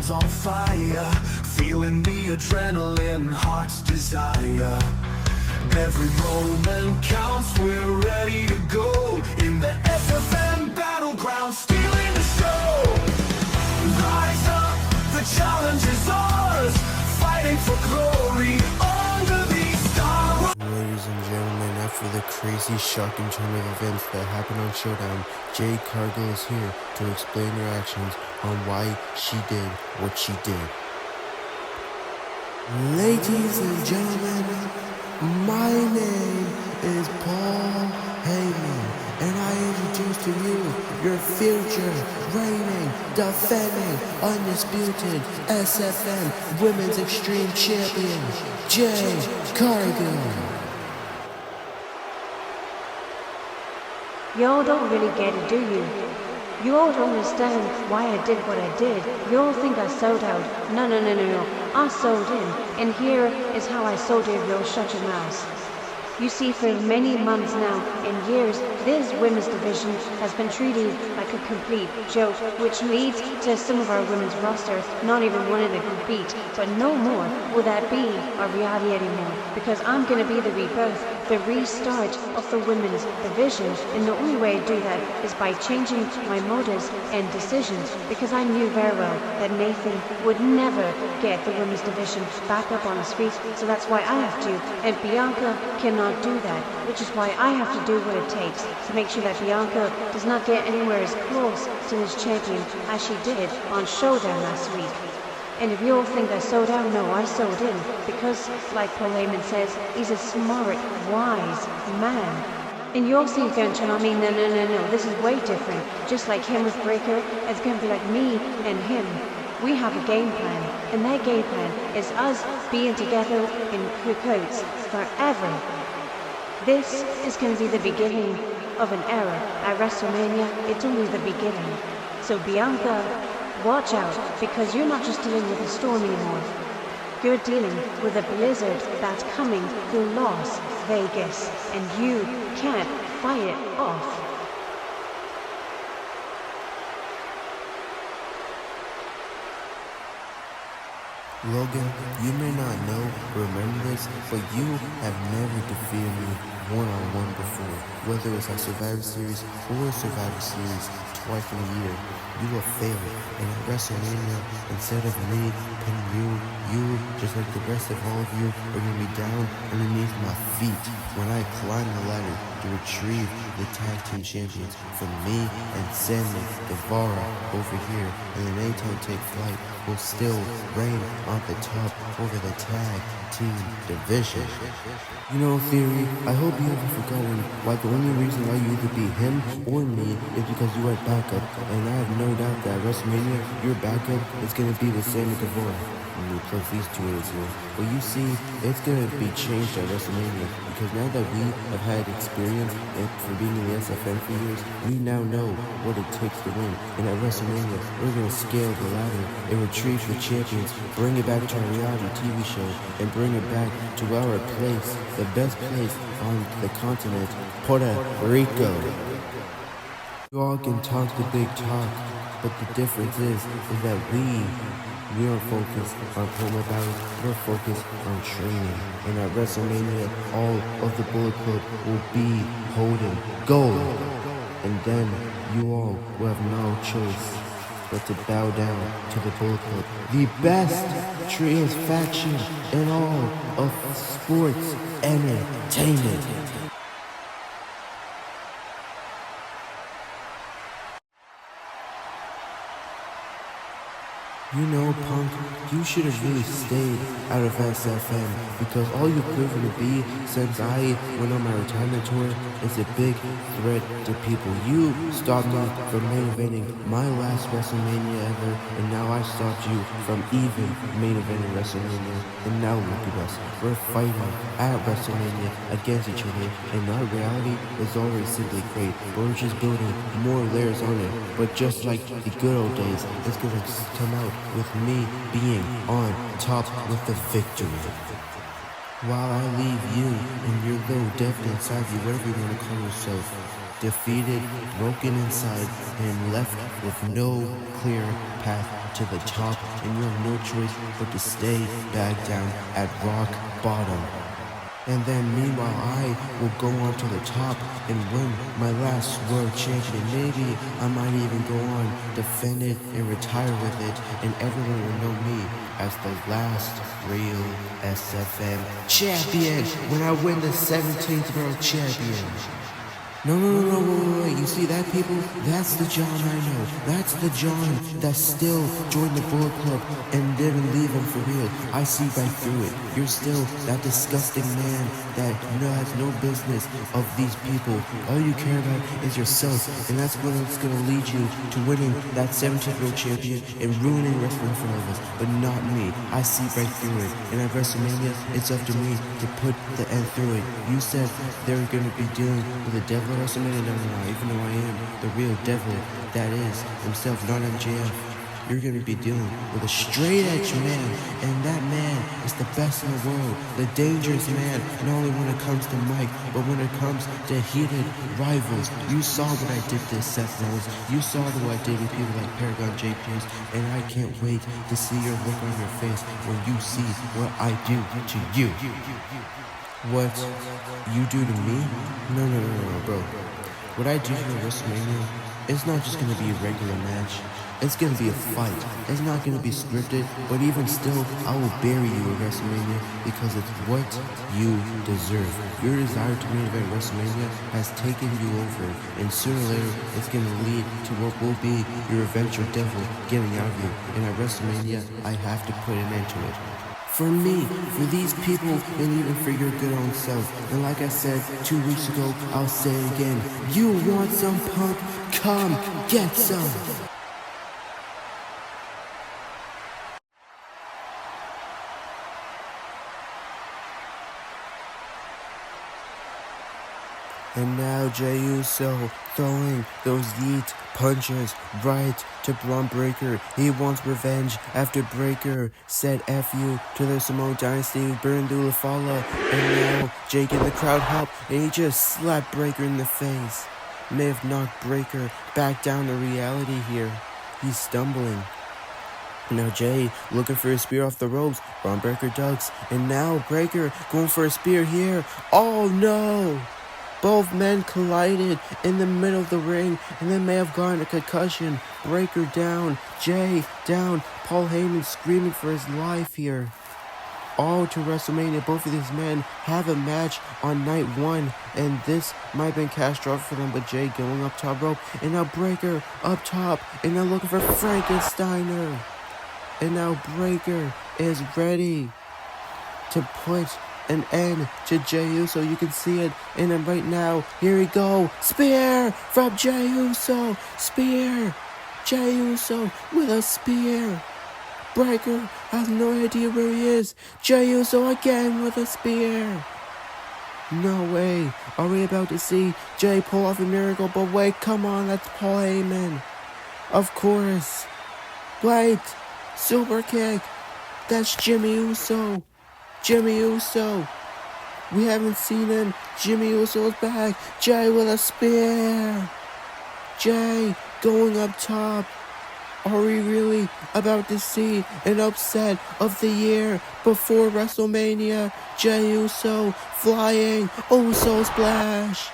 world's on fire, feeling the adrenaline, heart's desire. Every moment counts, we're ready to go in the SFM battleground, stealing the show. Rise up, the challenge is ours, fighting for glory under these stars. Ladies and gentlemen, after the crazy, shocking turn of events that happened on Showdown, Jade Cargill is here to explain her actions on why she did what she did. Ladies and gentlemen, my name is Paul Heyman, and I introduce to you your future, reigning, defending, undisputed SFM Women's Extreme Champion, Jade Cargill. Y'all don't really get it, do you? You all don't understand why I did what I did. You all think I sold out. No. I sold in. And here is how I sold it if you'll shut your mouths. You see, for many months now, and years, this women's division has been treated like a complete joke, which leads to some of our women's roster not even wanting to compete. But no more will that be our reality anymore, because I'm going to be the rebirth, the restart of the women's division, and the only way I do that is by changing my motives and decisions, because I knew very well that Nathan would never get the women's division back up on his feet, so that's why I have to, and Bianca cannot do that, which is why I have to do what it takes to make sure that Bianca does not get anywhere as close to this champion as she did on Showdown last week. And if you all think I sold out, no, I sold in, because, like Paul Heyman says, he's a smart, wise man. And you all see going to turn on me, no, this is way different. Just like him with Breaker, it's going to be like me and him. We have a game plan, and that game plan is us being together in cahoots forever. This is going to be the beginning of an era. At WrestleMania, it's only the beginning. So Bianca, watch out, because you're not just dealing with a storm anymore. You're dealing with a blizzard that's coming through Las Vegas, and you can't fight it off. Logan, you may not know or remember this, but you have never defeated me one-on-one before. Whether it's at Survivor Series or Survivor Series twice in a year, you have failed. And at WrestleMania, instead of me pinning you, just like the rest of all of you, are going to be down underneath my feet when I climb the ladder to retrieve the tag team champions from me and Sammy Guevara over here. And then anytime take flight will still reign on the top over the tag team division. You know, Theory, I hope you haven't forgotten why the only reason why you could beat him or me is because you are backup, and I have no doubt that at WrestleMania, your backup is going to be with Sammy Guevara. And we plus these two idiots here. But you see, it's going to be changed at WrestleMania, because now that we have had experience for being in the SFM for years, we now know what it takes to win. And at WrestleMania, we're going to scale the ladder and retrieve the champions, bring it back to our reality TV show, and bring it back to our place, the best place on the continent, Puerto Rico. You all can talk the big talk, but the difference is that we are focused on promo battles, we're focused on training. And at WrestleMania, all of the Bullet Club will be holding gold. And then you all will have no choice but to bow down to the Bullet Club, the best trios faction in all of sports entertainment. You know, Punk, you should have really stayed out of SFM, because all you've proven to be since I went on my retirement tour is a big threat to people. You stopped me from main eventing my last WrestleMania ever, and now I stopped you from even main eventing WrestleMania. And now look at us, we're fighting at WrestleMania against each other, and our reality is already simply great, but we're just building more layers on it. But just like the good old days, it's gonna come out with me being on top with the victory. While I leave you and your little devil inside you, whatever you want to call yourself, defeated, broken inside, and left with no clear path to the top, and you have no choice but to stay back down at rock bottom. And then meanwhile I will go on to the top and win my last world champion. Maybe I might even go on, defend it, and retire with it, and everyone will know me as the last real SFM champion when I win the 17th world champion. No, wait. You see that, people? That's the John I know. That's the John that still joined the Bullet Club and didn't leave him for real. I see right through it. You're still that disgusting man that has no business of these people. All you care about is yourself, and that's what's going to lead you to winning that 17th world champion and ruining wrestling for all of us, but not me. I see right through it. And at WrestleMania, it's up to me to put the end through it. You said they're going to be dealing with the devil. WrestleMania, no, even though I am the real devil, that is himself, not MJF. You're going to be dealing with a straight edge man, and that man is the best in the world, the dangerous man, not only when it comes to Mike, but when it comes to heated rivals. You saw what I did to Seth Rollins, you saw what I did with people like Paragon J. Pierce, and I can't wait to see your look on your face when you see what I do to you. What you do to me? No, bro. What I do for WrestleMania, it's not just going to be a regular match. It's going to be a fight. It's not going to be scripted, but even still, I will bury you at WrestleMania because it's what you deserve. Your desire to main event WrestleMania has taken you over, and sooner or later, it's going to lead to what will be your eventual devil getting out of you. And at WrestleMania, I have to put an end to it. For me, for these people, and even for your good own self. And like I said 2 weeks ago, I'll say it again. You want some, punk? Come get some. And now Jey Uso throwing those yeet punches right to Bron Breakker. He wants revenge after Breakker said F you to the Samoan Dynasty, burned Ulafala. And now Jey getting the crowd help, and he just slapped Breakker in the face. May have knocked Breakker back down to reality here. He's stumbling. Now Jey looking for a spear off the ropes. Bron Breakker ducks, and now Breakker going for a spear here. Oh no! Both men collided in the middle of the ring, and they may have gotten a concussion. Breakker down, Jey down, Paul Heyman screaming for his life here. All to WrestleMania, both of these men have a match on night one, and this might have been catastrophic for them, but Jey going up top rope, and now Breakker up top, and now looking for Frankensteiner. And now Breakker is ready to put an end to Jey Uso. You can see it in him right now. Here we go. Spear from Jey Uso. Spear. Jey Uso with a spear. Breakker has no idea where he is. Jey Uso again with a spear. No way. Are we about to see Jey pull off a miracle? But wait, come on. That's Paul Heyman. Of course. Wait. Super kick. That's Jimmy Uso. Jimmy Uso. We haven't seen him. Jimmy Uso's back. Jey with a spear. Jey going up top. Are we really about to see an upset of the year before WrestleMania? Jey Uso flying. Uso splash.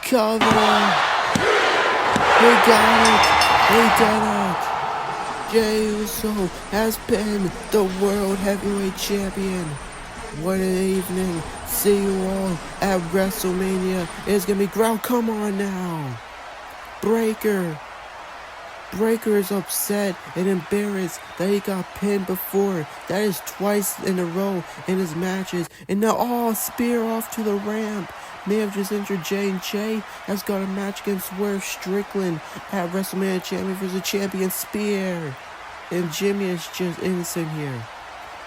Cover. We got it. We did it. Jey Uso has been the World Heavyweight Champion. What an evening. See you all at WrestleMania. It's gonna be ground. Come on now. Breakker is upset and embarrassed that he got pinned before. That is twice in a row in his matches. And now, spear off to the ramp. May have just injured Jey, and Jey has got a match against Swerve Strickland at WrestleMania Champion vs. Champion Spear. And Jimmy is just innocent here.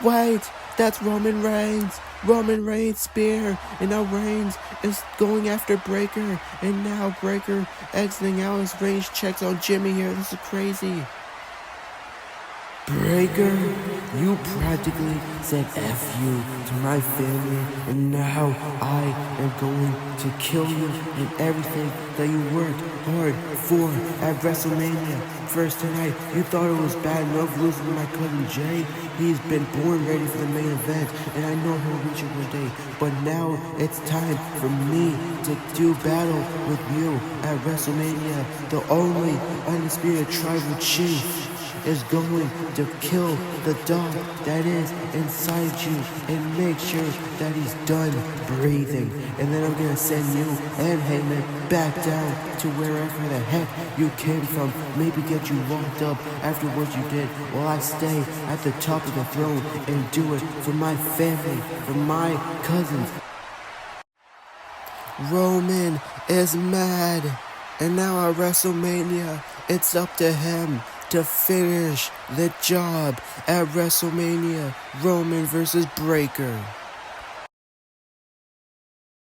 Wait, that's Roman Reigns. Roman Reigns spear. And now Reigns is going after Breakker. And now Breakker exiting out as Reigns checks on Jimmy here. This is crazy. Breakker you practically said F you to my family, and now I am going to kill you and everything that you worked hard for at WrestleMania. First tonight, you thought it was bad enough losing to my cousin Jey. He's been born ready for the main event, and I know he'll reach it one day. But now it's time for me to do battle with you at WrestleMania. The only undisputed tribal chief is going to kill the dog that is inside you and make sure that he's done breathing. And then I'm gonna send you and Heyman back down to wherever the heck you came from. Maybe get you locked up after what you did, while I stay at the top of the throne and do it for my family, for my cousins. Roman is mad, and now at WrestleMania, it's up to him to finish the job at WrestleMania. Roman versus Breaker.